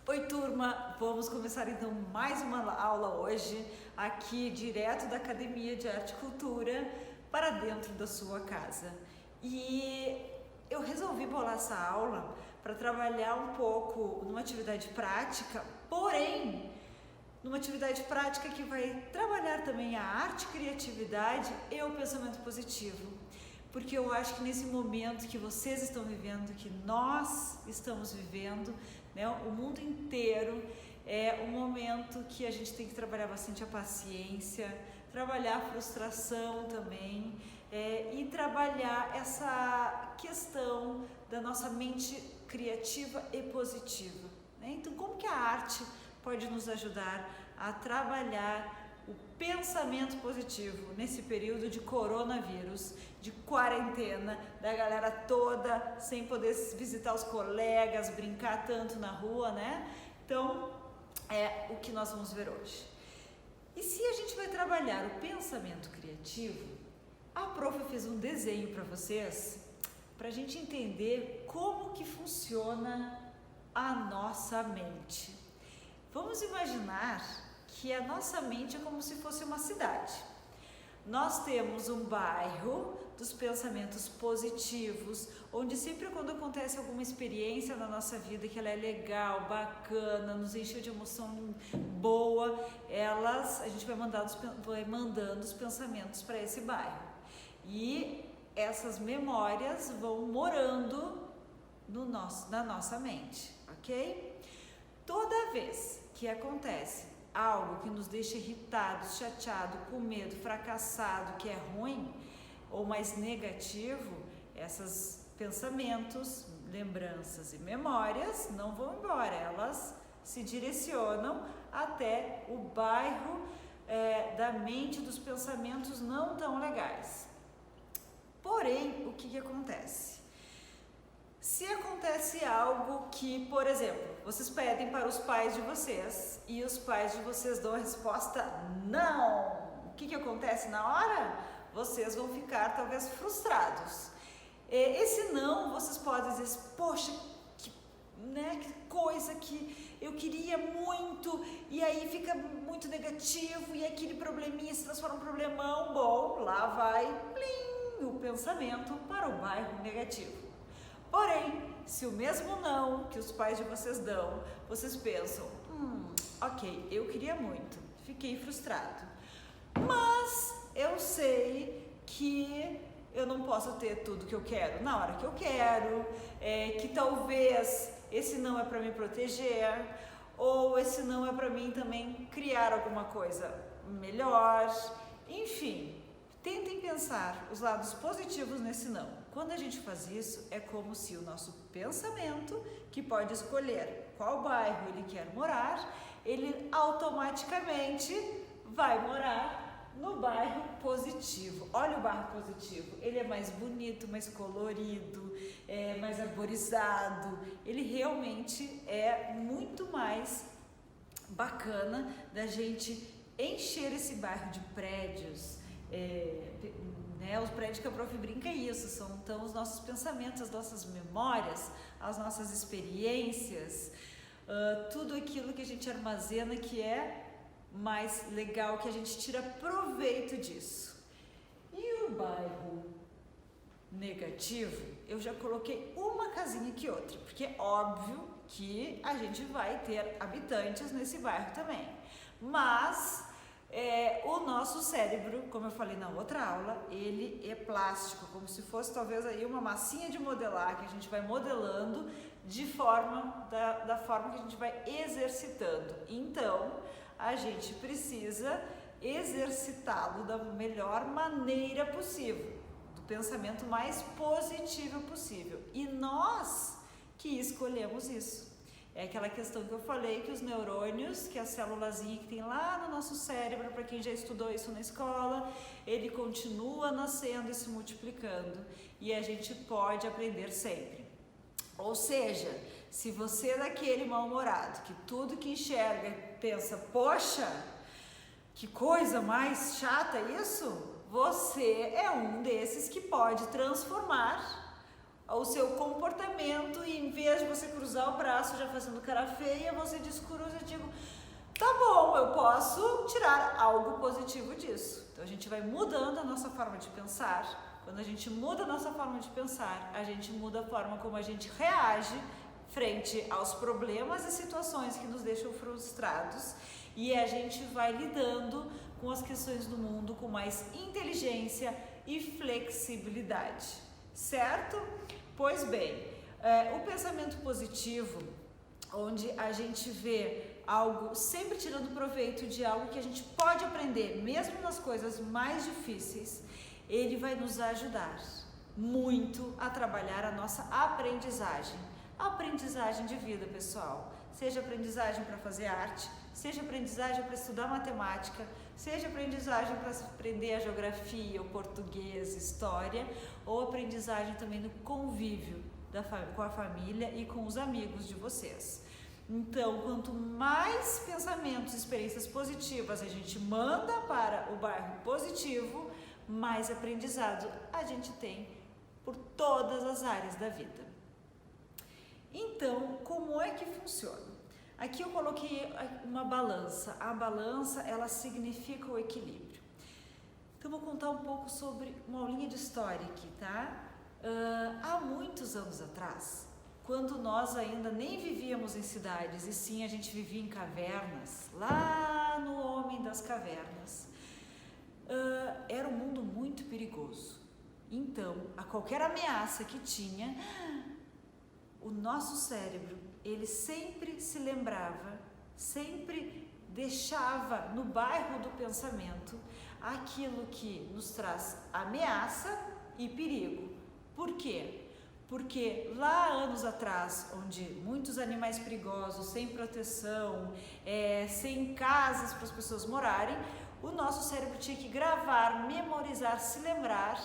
Oi, turma! Vamos começar então mais uma aula hoje, aqui direto da Academia de Arte e Cultura, para dentro da sua casa. E eu resolvi bolar essa aula para trabalhar um pouco numa atividade prática, porém, numa atividade prática que vai trabalhar também a arte, criatividade e o pensamento positivo. Porque eu acho que nesse momento que vocês estão vivendo, que nós estamos vivendo, né, o mundo inteiro, é um momento que a gente tem que trabalhar bastante a paciência, trabalhar a frustração também, e trabalhar essa questão da nossa mente criativa e positiva, né? Então, como que a arte pode nos ajudar a trabalhar o pensamento positivo nesse período de coronavírus, de quarentena, da galera toda sem poder visitar os colegas, brincar tanto na rua, né? Então, é o que nós vamos ver hoje. E se a gente vai trabalhar o pensamento criativo, a prof fez um desenho para vocês, para a gente entender como que funciona a nossa mente. Vamos imaginar que a nossa mente é como se fosse uma cidade. Nós temos um bairro dos pensamentos positivos, onde sempre quando acontece alguma experiência na nossa vida que ela é legal, bacana, nos encheu de emoção boa, a gente vai mandando os pensamentos para esse bairro. E essas memórias vão morando na nossa mente, ok? Toda vez que acontece algo que nos deixa irritados, chateado, com medo, fracassado, que é ruim ou mais negativo, esses pensamentos, lembranças e memórias não vão embora, elas se direcionam até o bairro da mente dos pensamentos não tão legais. Porém, o que acontece? Se acontece algo que, por exemplo, vocês pedem para os pais de vocês e os pais de vocês dão a resposta não, o que acontece na hora? Vocês vão ficar talvez frustrados. Esse não, vocês podem dizer, poxa, que coisa que eu queria muito, e aí fica muito negativo, e aquele probleminha se transforma em um problemão. Bom, lá vai o pensamento para o bairro negativo. Porém, se o mesmo não que os pais de vocês dão, vocês pensam, ok, eu queria muito, fiquei frustrado, mas eu sei que eu não posso ter tudo que eu quero na hora que eu quero, que talvez esse não é para me proteger, ou esse não é para mim também criar alguma coisa melhor, enfim. Tentem pensar os lados positivos nesse não. Quando a gente faz isso, é como se o nosso pensamento, que pode escolher qual bairro ele quer morar, ele automaticamente vai morar no bairro positivo. Olha o bairro positivo, ele é mais bonito, mais colorido, mais arborizado, ele realmente é muito mais bacana da gente encher esse bairro de prédios. Os prédios que a prof brinca é isso, são então os nossos pensamentos, as nossas memórias, as nossas experiências, tudo aquilo que a gente armazena que é mais legal, que a gente tira proveito disso. E o bairro negativo, eu já coloquei uma casinha que outra, porque é óbvio que a gente vai ter habitantes nesse bairro também, mas o nosso cérebro, como eu falei na outra aula, ele é plástico, como se fosse talvez aí uma massinha de modelar, que a gente vai modelando da forma que a gente vai exercitando. Então, a gente precisa exercitá-lo da melhor maneira possível, do pensamento mais positivo possível. E nós que escolhemos isso. É aquela questão que eu falei, que os neurônios, que a célulazinha que tem lá no nosso cérebro, para quem já estudou isso na escola, ele continua nascendo e se multiplicando. E a gente pode aprender sempre. Ou seja, se você é daquele mal-humorado, que tudo que enxerga pensa, poxa, que coisa mais chata isso, você é um desses que pode transformar o seu comportamento e em vez de você cruzar cruzar o braço já fazendo cara feia, você descruza e digo, tá bom, eu posso tirar algo positivo disso. Então a gente vai mudando a nossa forma de pensar. Quando a gente muda a nossa forma de pensar, a gente muda a forma como a gente reage frente aos problemas e situações que nos deixam frustrados, e a gente vai lidando com as questões do mundo com mais inteligência e flexibilidade, certo? Pois bem, o pensamento positivo, onde a gente vê algo, sempre tirando proveito de algo que a gente pode aprender, mesmo nas coisas mais difíceis, ele vai nos ajudar muito a trabalhar a nossa aprendizagem. Aprendizagem de vida, pessoal. Seja aprendizagem para fazer arte, seja aprendizagem para estudar matemática, seja aprendizagem para aprender a geografia, o português, história, ou aprendizagem também no convívio com a família e com os amigos de vocês. Então, quanto mais pensamentos e experiências positivas a gente manda para o bairro positivo, mais aprendizado a gente tem por todas as áreas da vida. Então, como é que funciona? Aqui eu coloquei uma balança. A balança, ela significa o equilíbrio. Então, vou contar um pouco sobre uma aulinha de história aqui, tá? Há muitos anos atrás, quando nós ainda nem vivíamos em cidades, e sim a gente vivia em cavernas, lá no Homem das Cavernas, era um mundo muito perigoso. Então, a qualquer ameaça que tinha, o nosso cérebro, ele sempre se lembrava, sempre deixava no bairro do pensamento aquilo que nos traz ameaça e perigo. Por quê? Porque lá anos atrás, onde muitos animais perigosos, sem proteção, sem casas para as pessoas morarem, o nosso cérebro tinha que gravar, memorizar, se lembrar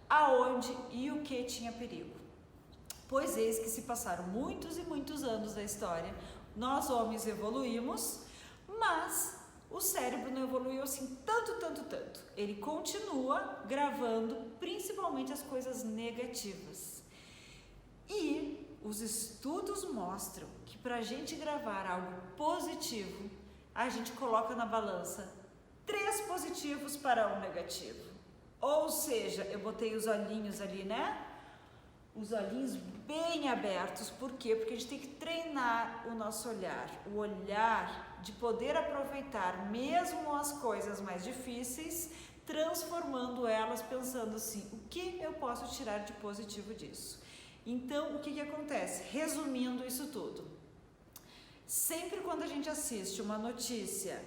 aonde e o que tinha perigo. Pois eis que se passaram muitos e muitos anos da história, nós homens evoluímos, mas o cérebro não evoluiu assim tanto. Ele continua gravando principalmente as coisas negativas. E os estudos mostram que para a gente gravar algo positivo, a gente coloca na balança 3 positivos para 1 negativo. Ou seja, eu botei os olhinhos ali, né? Os olhinhos bem abertos. Por quê? Porque a gente tem que treinar o nosso olhar. O olhar de poder aproveitar mesmo as coisas mais difíceis, transformando elas, pensando assim, o que eu posso tirar de positivo disso? Então, o que acontece? Resumindo isso tudo, sempre quando a gente assiste uma notícia,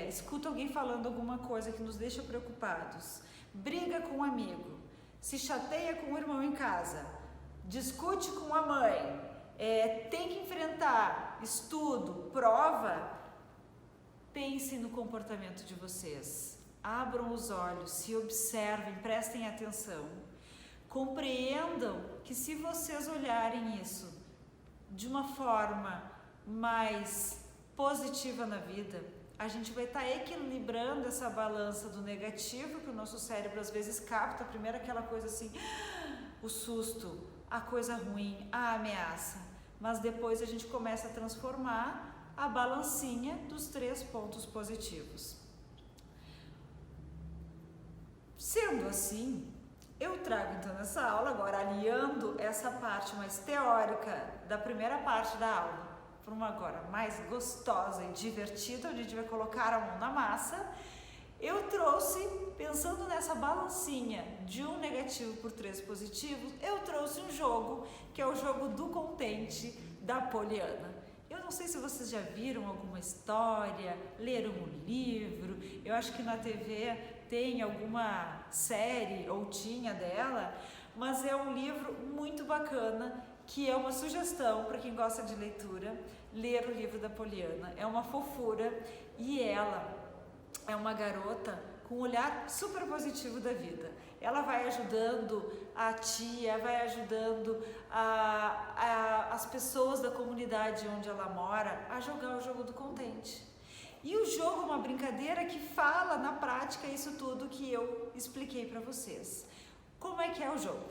escuta alguém falando alguma coisa que nos deixa preocupados, briga com um amigo, se chateia com o irmão em casa, discute com a mãe, tem que enfrentar estudo, prova, pensem no comportamento de vocês, abram os olhos, se observem, prestem atenção. Compreendam que se vocês olharem isso de uma forma mais positiva na vida, a gente vai estar equilibrando essa balança do negativo, que o nosso cérebro às vezes capta, primeiro aquela coisa assim, o susto, a coisa ruim, a ameaça, mas depois a gente começa a transformar a balancinha dos 3 pontos positivos. Sendo assim, eu trago então nessa aula, agora aliando essa parte mais teórica da primeira parte da aula para uma agora mais gostosa e divertida, onde a gente vai colocar a mão na massa, eu trouxe, pensando nessa balancinha de 1 negativo por 3 positivos, eu trouxe um jogo, que é o jogo do contente da Poliana. Eu não sei se vocês já viram alguma história, leram um livro, eu acho que na TV tem alguma série, ou tinha dela, mas é um livro muito bacana, que é uma sugestão para quem gosta de leitura, ler o livro da Poliana. É uma fofura e ela é uma garota com um olhar super positivo da vida. Ela vai ajudando a tia, vai ajudando as pessoas da comunidade onde ela mora a jogar o jogo do contente. E o jogo é uma brincadeira que fala na prática isso tudo que eu expliquei para vocês. Como é que é o jogo?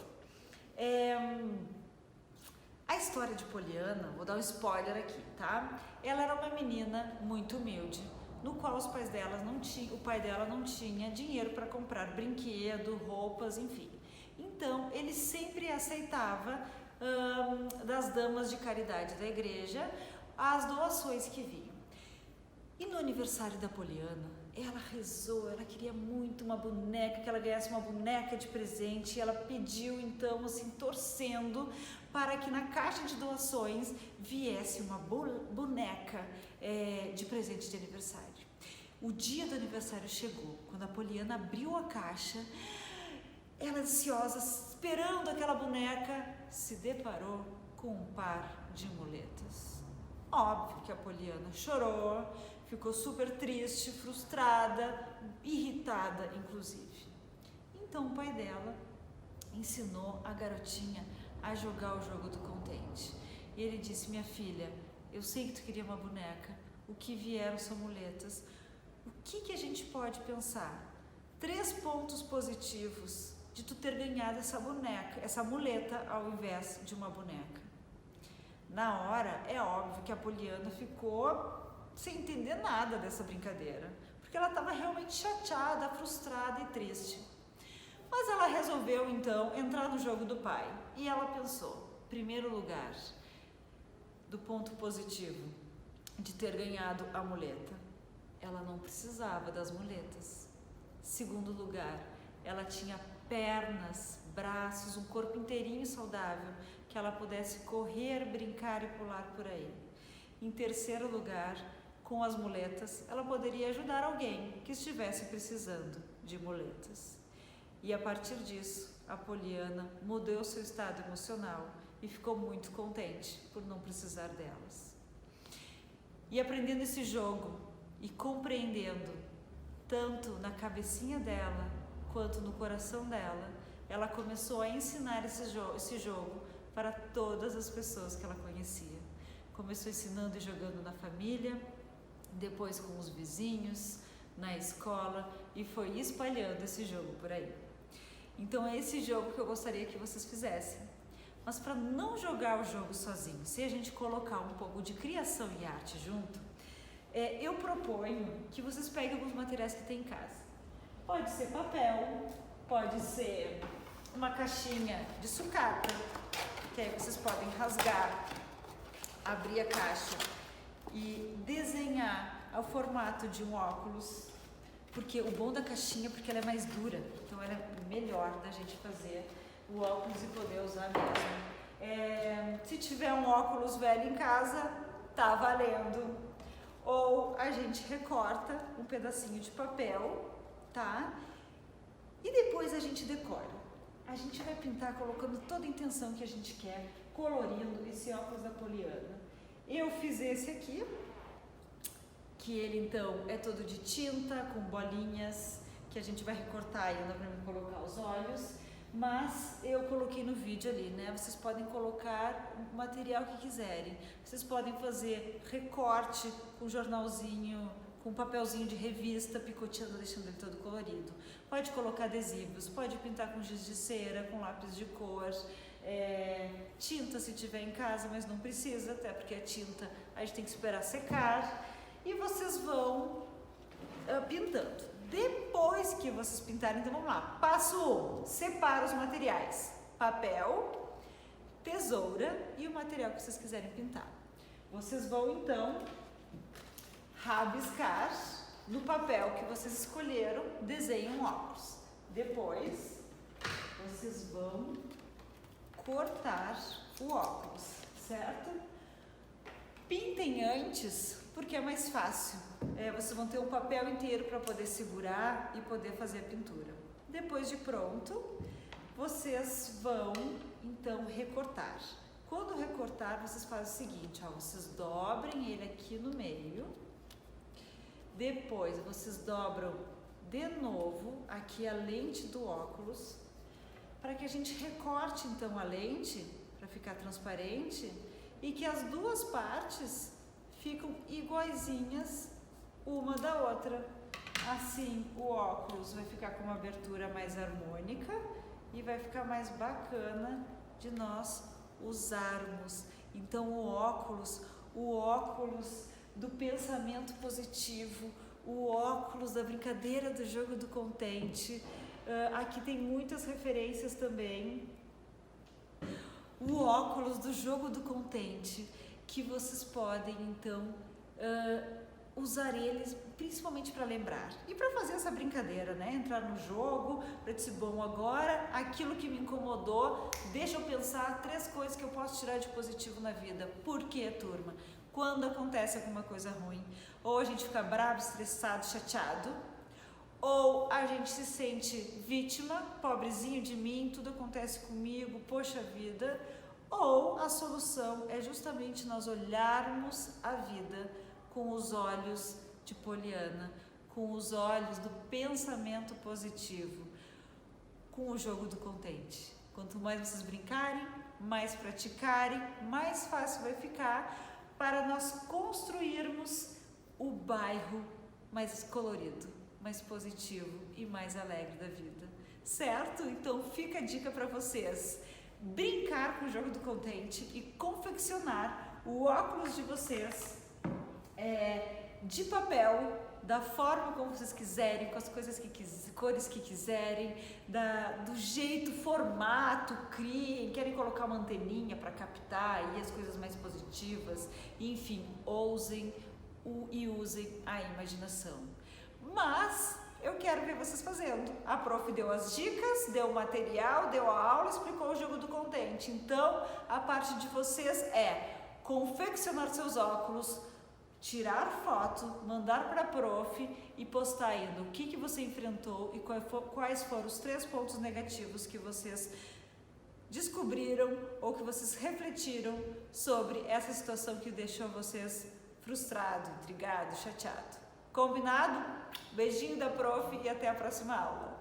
A história de Poliana, vou dar um spoiler aqui, tá? Ela era uma menina muito humilde, no qual os pais dela o pai dela não tinha dinheiro para comprar brinquedo, roupas, enfim. Então, ele sempre aceitava das damas de caridade da igreja as doações que vinham. E no aniversário da Poliana, ela rezou, ela queria muito uma boneca, que ela ganhasse uma boneca de presente, e ela pediu então, assim, torcendo para que na caixa de doações viesse uma boneca de presente de aniversário. O dia do aniversário chegou, quando a Poliana abriu a caixa, ela ansiosa, esperando aquela boneca, se deparou com um par de muletas. Óbvio que a Poliana chorou, ficou super triste, frustrada, irritada, inclusive. Então o pai dela ensinou a garotinha a jogar o jogo do contente. E ele disse: minha filha, eu sei que tu queria uma boneca, o que vieram são muletas. O que a gente pode pensar? 3 pontos positivos de tu ter ganhado essa boneca, essa muleta, ao invés de uma boneca. Na hora, é óbvio que a Poliana ficou sem entender nada dessa brincadeira, porque ela estava realmente chateada, frustrada e triste. Mas ela resolveu então entrar no jogo do pai e ela pensou: primeiro lugar, do ponto positivo de ter ganhado a muleta, ela não precisava das muletas. Segundo lugar, ela tinha pernas, braços, um corpo inteirinho saudável, que ela pudesse correr, brincar e pular por aí. Em terceiro lugar, com as muletas, ela poderia ajudar alguém que estivesse precisando de muletas. E a partir disso, a Poliana mudou seu estado emocional e ficou muito contente por não precisar delas. E aprendendo esse jogo e compreendendo, tanto na cabecinha dela quanto no coração dela, ela começou a ensinar esse jogo para todas as pessoas que ela conhecia. Começou ensinando e jogando na família, depois com os vizinhos, na escola, e foi espalhando esse jogo por aí. Então é esse jogo que eu gostaria que vocês fizessem. Mas para não jogar o jogo sozinho, se a gente colocar um pouco de criação e arte junto, eu proponho que vocês peguem alguns materiais que tem em casa. Pode ser papel, pode ser uma caixinha de sucata, que aí vocês podem rasgar, abrir a caixa e desenhar ao formato de um óculos, porque o bom da caixinha, porque ela é mais dura, então ela é melhor da gente fazer o óculos e poder usar mesmo. Se tiver um óculos velho em casa, tá valendo. Ou a gente recorta um pedacinho de papel, tá? E depois a gente decora. A gente vai pintar colocando toda a intenção que a gente quer, colorindo esse óculos da Poliana. Eu fiz esse aqui, que ele então é todo de tinta, com bolinhas, que a gente vai recortar ainda para colocar os olhos, mas eu coloquei no vídeo ali, né? Vocês podem colocar o material que quiserem. Vocês podem fazer recorte com jornalzinho, com papelzinho de revista, picoteando, deixando ele todo colorido. Pode colocar adesivos, pode pintar com giz de cera, com lápis de cor, tinta se tiver em casa, mas não precisa, até porque a tinta a gente tem que esperar secar. E vocês vão pintando. Depois que vocês pintarem, então vamos lá. Passo 1, separa os materiais: papel, tesoura e o material que vocês quiserem pintar. Vocês vão então rabiscar no papel que vocês escolheram, desenhem um óculos. Depois, vocês vão cortar o óculos, certo? Pintem antes, porque é mais fácil. Vocês vão ter um papel inteiro para poder segurar e poder fazer a pintura. Depois de pronto, vocês vão então recortar. Quando recortar, vocês fazem o seguinte, ó, vocês dobrem ele aqui no meio. Depois vocês dobram de novo aqui a lente do óculos, para que a gente recorte então a lente, para ficar transparente, e que as duas partes ficam iguaizinhas uma da outra. Assim o óculos vai ficar com uma abertura mais harmônica e vai ficar mais bacana de nós usarmos então o óculos do pensamento positivo, o óculos da brincadeira do jogo do contente. Aqui tem muitas referências também. O óculos do jogo do contente, que vocês podem então usar eles principalmente para lembrar e para fazer essa brincadeira, né? Entrar no jogo, para dizer, bom, agora aquilo que me incomodou, deixa eu pensar 3 coisas que eu posso tirar de positivo na vida. Por quê, turma? Quando acontece alguma coisa ruim, ou a gente fica bravo, estressado, chateado, ou a gente se sente vítima, pobrezinho de mim, tudo acontece comigo, poxa vida, ou a solução é justamente nós olharmos a vida com os olhos de Poliana, com os olhos do pensamento positivo, com o jogo do contente. Quanto mais vocês brincarem, mais praticarem, mais fácil vai ficar para nós construirmos o bairro mais colorido, mais positivo e mais alegre da vida, certo? Então fica a dica para vocês: brincar com o jogo do contente e confeccionar o óculos de vocês de papel, da forma como vocês quiserem, com as cores que quiserem, do jeito, formato, criem, querem colocar uma anteninha para captar aí as coisas mais positivas, enfim, ousem e usem a imaginação. Mas eu quero ver vocês fazendo. A prof deu as dicas, deu o material, deu a aula, explicou o jogo do contente. Então, a parte de vocês é confeccionar seus óculos, tirar foto, mandar para a prof e postar ainda o que você enfrentou e quais foram os 3 pontos negativos que vocês descobriram ou que vocês refletiram sobre essa situação que deixou vocês frustrado, intrigado, chateado. Combinado? Beijinho da prof e até a próxima aula.